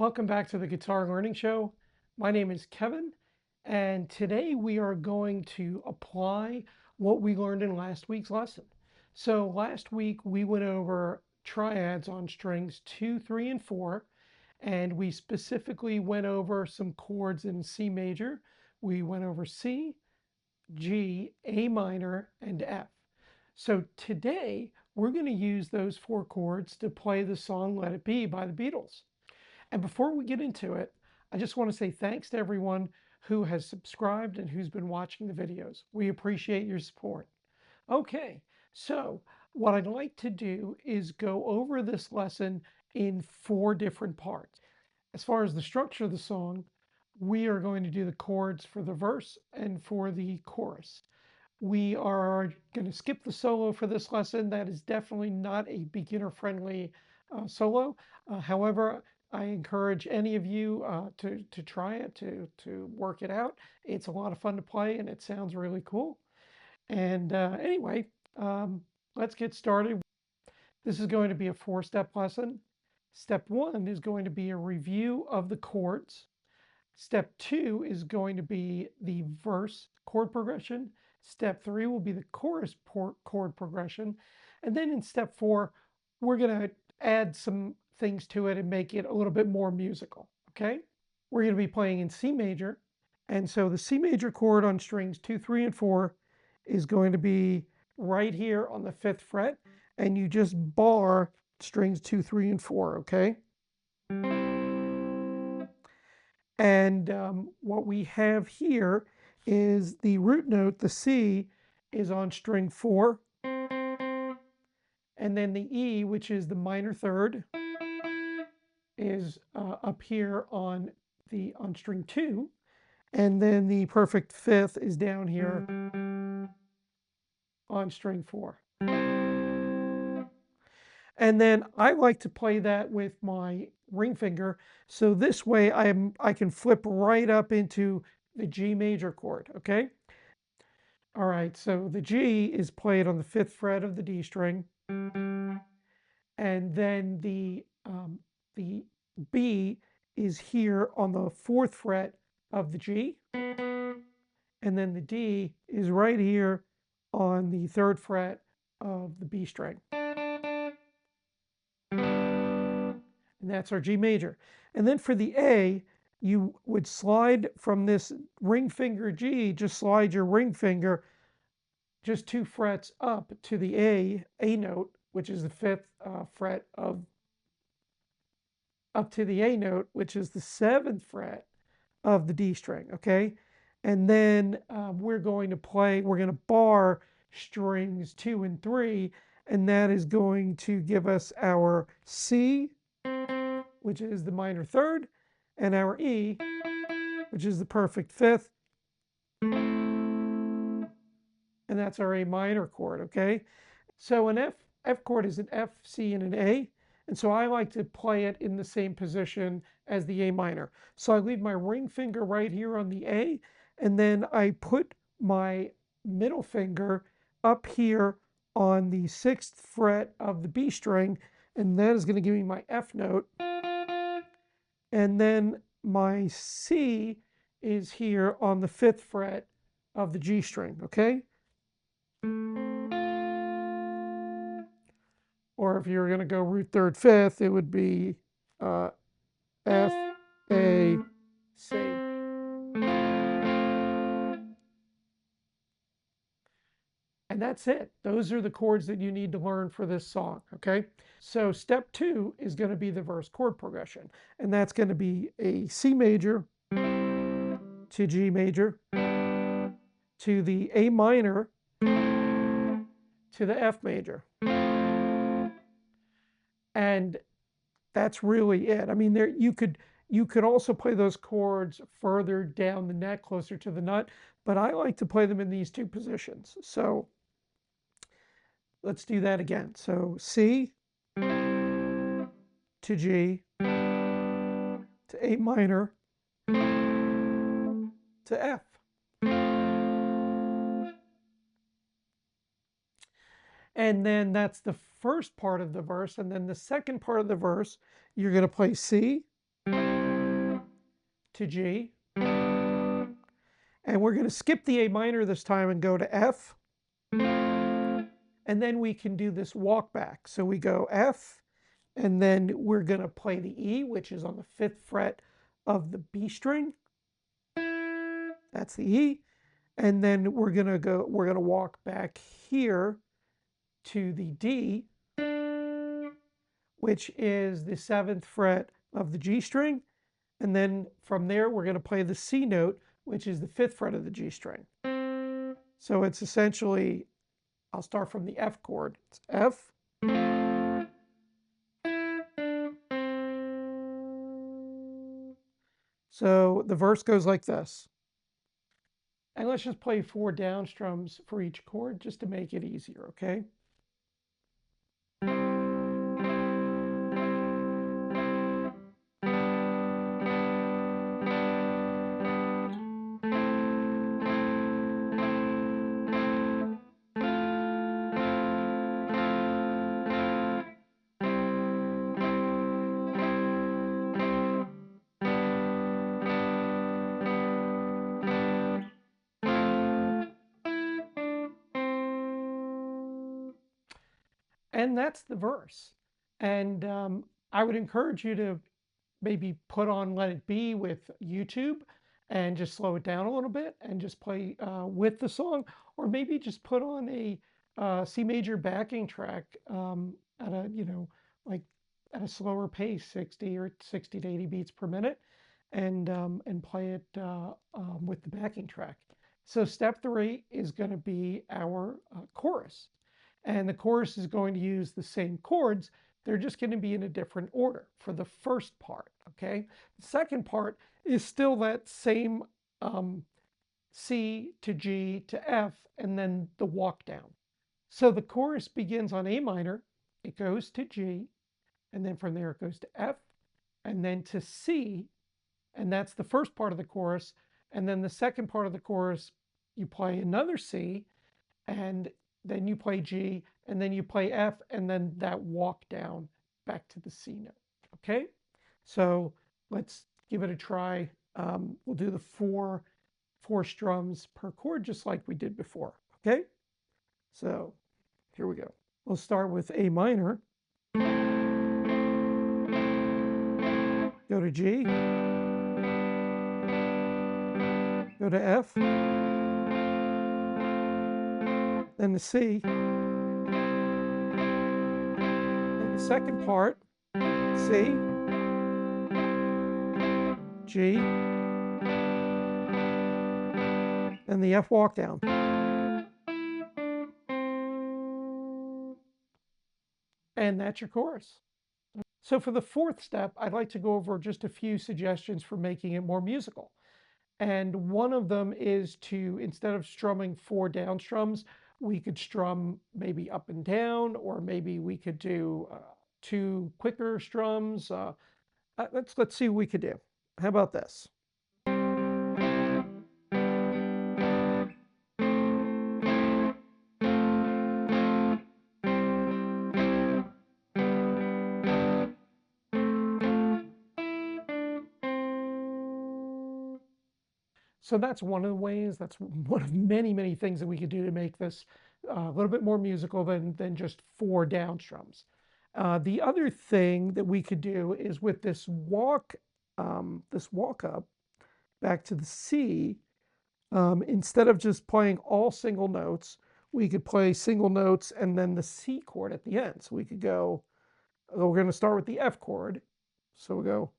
Welcome back to the Guitar Learning Show. My name is Kevin, and today we are going to apply what we learned in last week's lesson. So last week we went over triads on strings 2, 3, and 4, and we specifically went over some chords in C major. We went over C, G, A minor, and F. So today we're going to use those 4 chords to play the song Let It Be by the Beatles. And before we get into it, I just want to say thanks to everyone who has subscribed and who's been watching the videos. We appreciate your support. Okay, so what I'd like to do is go over this lesson in 4 different parts. As far as the structure of the song, we are going to do the chords for the verse and for the chorus. We are going to skip the solo for this lesson. That is definitely not a beginner-friendly solo. However, I encourage any of you to try it, to work it out. It's a lot of fun to play, and it sounds really cool. And anyway, let's get started. This is going to be a 4-step lesson. Step 1 is going to be a review of the chords. Step 2 is going to be the verse chord progression. Step 3 will be the chorus chord progression. And then in step 4, we're going to add some things to it and make it a little bit more musical. Okay? We're going to be playing in C major. And so the C major chord on strings 2, 3, and 4 is going to be right here on the 5th fret. And you just bar strings 2, 3, and 4. Okay? And what we have here is the root note, the C, is on string 4. And then the E, which is the minor third, is up here on string 2. And then the perfect fifth is down here on string 4. And then I like to play that with my ring finger. So this way I can flip right up into the G major chord, okay? All right, so the G is played on the 5th fret of the D string. And then the B is here on the 4th fret of the G. And then the D is right here on the 3rd fret of the B string. And that's our G major. And then for the A, you would slide from this ring finger G, just slide your ring finger just 2 frets up to the A note, which is the 5th fret of, up to the A note, which is the 7th fret of the D string, okay? And then we're going to bar strings 2 and 3, and that is going to give us our C, which is the minor third, and our E, which is the perfect fifth, and that's our A minor chord, okay? So an F chord is an F, C, and an A, and so I like to play it in the same position as the A minor. So I leave my ring finger right here on the A, and then I put my middle finger up here on the 6th fret of the B string, and that is going to give me my F note. And then my C is here on the 5th fret of the G string, okay? Or if you're going to go root third fifth, it would be F, A, C. And that's it. Those are the chords that you need to learn for this song, okay? So step 2 is going to be the verse chord progression. And that's going to be a C major to G major to the A minor to the F major. And that's really it. I mean, you could also play those chords further down the neck, closer to the nut, but I like to play them in these 2 positions. So let's do that again. So C to G to A minor to F. And then that's the first part of the verse. And then the second part of the verse, you're going to play C to G. And we're going to skip the A minor this time and go to F. And then we can do this walk back. So we go F, and then we're going to play the E, which is on the 5th fret of the B string. That's the E. And then we're going to walk back here to the D, which is the 7th fret of the G string. And then from there, we're going to play the C note, which is the 5th fret of the G string. So it's essentially, I'll start from the F chord. It's F. So the verse goes like this. And let's just play 4 down strums for each chord just to make it easier, okay? And that's the verse. And I would encourage you to maybe put on Let It Be with YouTube and just slow it down a little bit and just play with the song, or maybe just put on a C major backing track at a, like at a slower pace, 60 or 60 to 80 beats per minute, and play it with the backing track. So step 3 is going to be our chorus. And the chorus is going to use the same chords. They're just going to be in a different order for the first part, okay? The second part is still that same C to G to F, and then the walk down. So the chorus begins on A minor, it goes to G, and then from there it goes to F, and then to C, and that's the first part of the chorus. And then the second part of the chorus, you play another C, and then you play G, and then you play F, and then that walk down back to the C note, okay? So let's give it a try. We'll do the four strums per chord, just like we did before, okay? So here we go. We'll start with A minor, go to G, go to F, then the C, and the second part, C, G, and the F walk down. And that's your chorus. So for the fourth step, I'd like to go over just a few suggestions for making it more musical. And one of them is to, instead of strumming 4 down strums, we could strum maybe up and down, or maybe we could do 2 quicker strums. Let's see what we could do. How about this? So that's one of the ways, that's one of many, many things that we could do to make this a little bit more musical than just 4 down strums. The other thing that we could do is with this walk up back to the C, instead of just playing all single notes, we could play single notes and then the C chord at the end. So we could go, we're going to start with the F chord. So we go.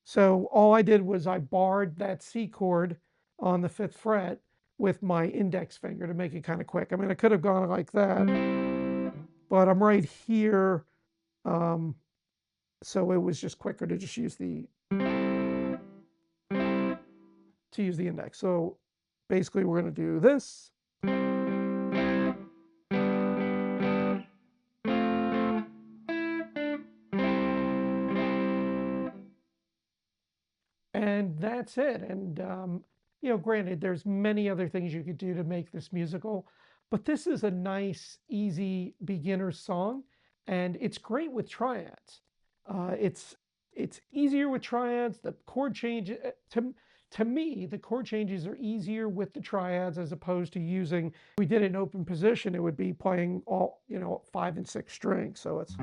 So all I did was I barred that C chord on the 5th fret with my index finger to make it kind of quick. I mean, I could have gone like that, but I'm right here. So it was just quicker to just use the index. So basically we're going to do this. And that's it. And, granted, there's many other things you could do to make this musical, But this is a nice, easy beginner song, and it's great with triads. It's easier with triads. The chord change to me, the chord changes are easier with the triads as opposed to using. If we did an open position, it would be playing all 5 and 6 strings. So it's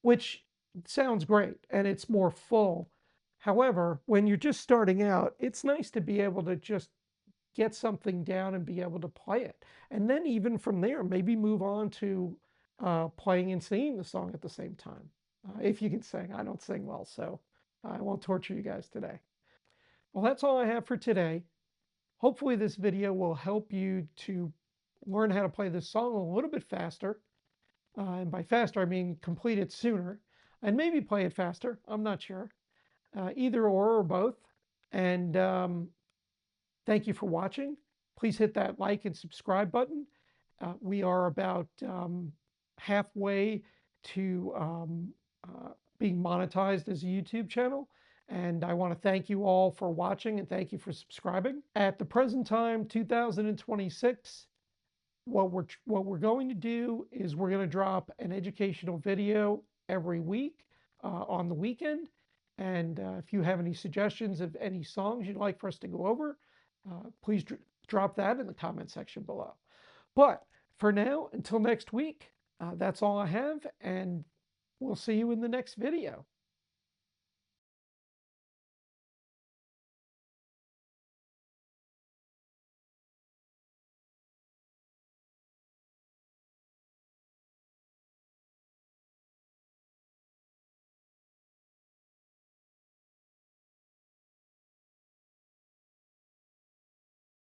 which sounds great and it's more full. However, when you're just starting out, it's nice to be able to just get something down and be able to play it. And then even from there, maybe move on to playing and singing the song at the same time. If you can sing, I don't sing well, so I won't torture you guys today. Well, that's all I have for today. Hopefully this video will help you to learn how to play this song a little bit faster. And by faster, I mean complete it sooner and maybe play it faster. I'm not sure. Either or both. And thank you for watching. Please hit that like and subscribe button. We are about halfway to being monetized as a YouTube channel. And I want to thank you all for watching and thank you for subscribing. At the present time, 2026, what we're going to do is we're going to drop an educational video every week on the weekend. And if you have any suggestions of any songs you'd like for us to go over, please drop that in the comment section below. But for now, until next week, that's all I have, and we'll see you in the next video.